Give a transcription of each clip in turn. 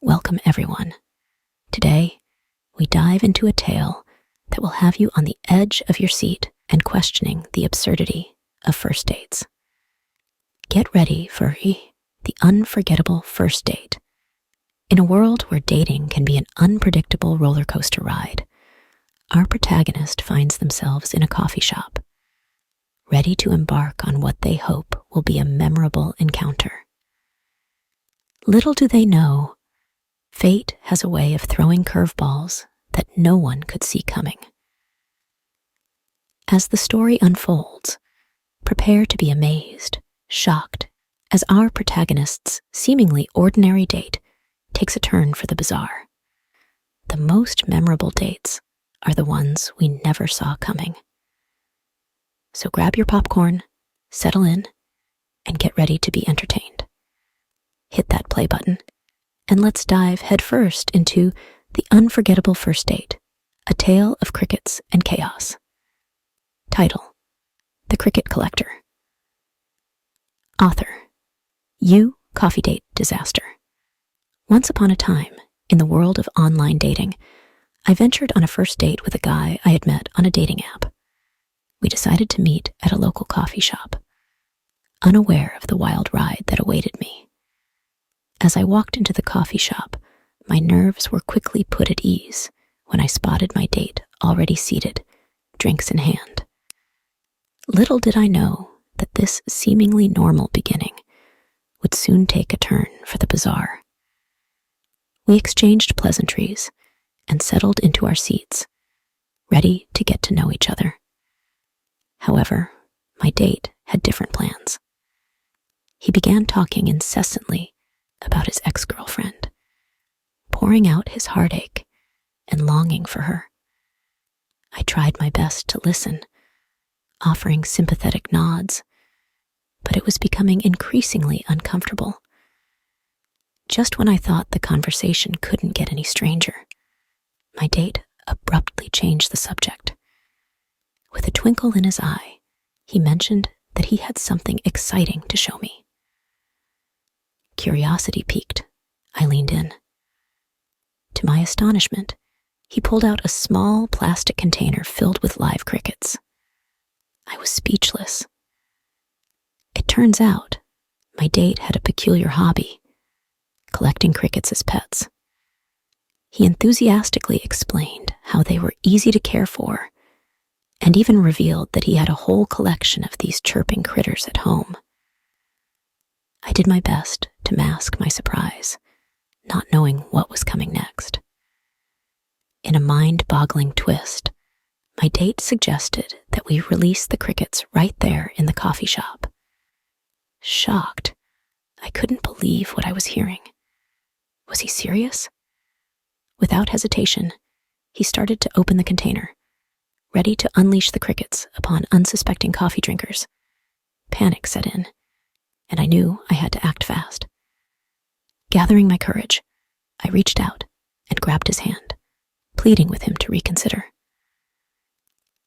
Welcome, everyone. Today, we dive into a tale that will have you on the edge of your seat and questioning the absurdity of first dates. Get ready for the unforgettable first date. In a world where dating can be an unpredictable roller coaster ride, our protagonist finds themselves in a coffee shop, ready to embark on what they hope will be a memorable encounter. Little do they know, fate has a way of throwing curveballs that no one could see coming. As the story unfolds, prepare to be amazed, shocked, as our protagonist's seemingly ordinary date takes a turn for the bizarre. The most memorable dates are the ones we never saw coming. So grab your popcorn, settle in, and get ready to be entertained. Hit that play button, and let's dive headfirst into The Unforgettable First Date, a tale of crickets and chaos. Title: The Cricket Collector. Author: You Coffee Date Disaster. Once upon a time, in the world of online dating, I ventured on a first date with a guy I had met on a dating app. We decided to meet at a local coffee shop, unaware of the wild ride that awaited me. As I walked into the coffee shop, my nerves were quickly put at ease when I spotted my date already seated, drinks in hand. Little did I know that this seemingly normal beginning would soon take a turn for the bizarre. We exchanged pleasantries and settled into our seats, ready to get to know each other. However, my date had different plans. He began talking incessantly about his ex-girlfriend, pouring out his heartache and longing for her. I tried my best to listen, offering sympathetic nods, but it was becoming increasingly uncomfortable. Just when I thought the conversation couldn't get any stranger, my date abruptly changed the subject. With a twinkle in his eye, he mentioned that he had something exciting to show me. Curiosity piqued, I leaned in. To my astonishment, he pulled out a small plastic container filled with live crickets. I was speechless. It turns out, my date had a peculiar hobby: collecting crickets as pets. He enthusiastically explained how they were easy to care for, and even revealed that he had a whole collection of these chirping critters at home. I did my best to mask my surprise, not knowing what was coming next. In a mind-boggling twist, my date suggested that we release the crickets right there in the coffee shop. Shocked, I couldn't believe what I was hearing. Was he serious? Without hesitation, he started to open the container, ready to unleash the crickets upon unsuspecting coffee drinkers. Panic set in, and I knew I had to act fast. Gathering my courage, I reached out and grabbed his hand, pleading with him to reconsider.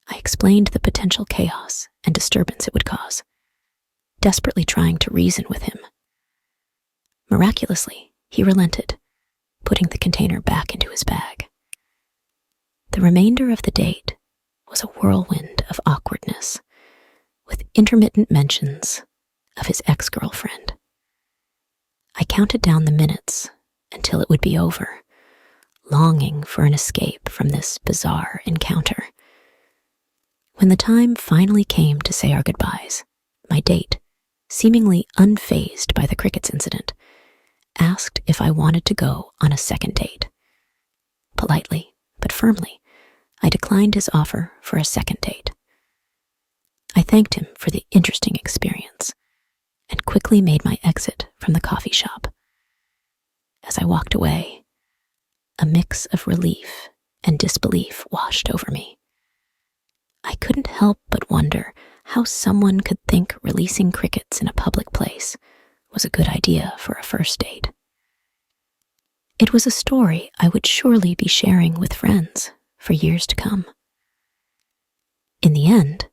I explained the potential chaos and disturbance it would cause, desperately trying to reason with him. Miraculously, he relented, putting the container back into his bag. The remainder of the date was a whirlwind of awkwardness, with intermittent mentions of his ex-girlfriend. I counted down the minutes until it would be over, longing for an escape from this bizarre encounter. When the time finally came to say our goodbyes, my date, seemingly unfazed by the crickets incident, asked if I wanted to go on a second date. Politely, but firmly, I declined his offer for a second date. I thanked him for the interesting experience and quickly made my exit from the coffee shop. As I walked away, a mix of relief and disbelief washed over me. I couldn't help but wonder how someone could think releasing crickets in a public place was a good idea for a first date. It was a story I would surely be sharing with friends for years to come. In the end,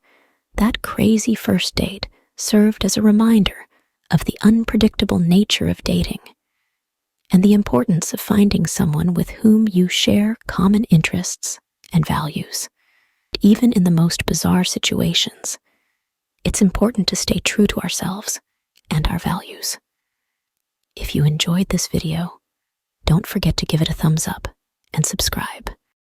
that crazy first date served as a reminder of the unpredictable nature of dating and the importance of finding someone with whom you share common interests and values. Even in the most bizarre situations, it's important to stay true to ourselves and our values. If you enjoyed this video, don't forget to give it a thumbs up and subscribe.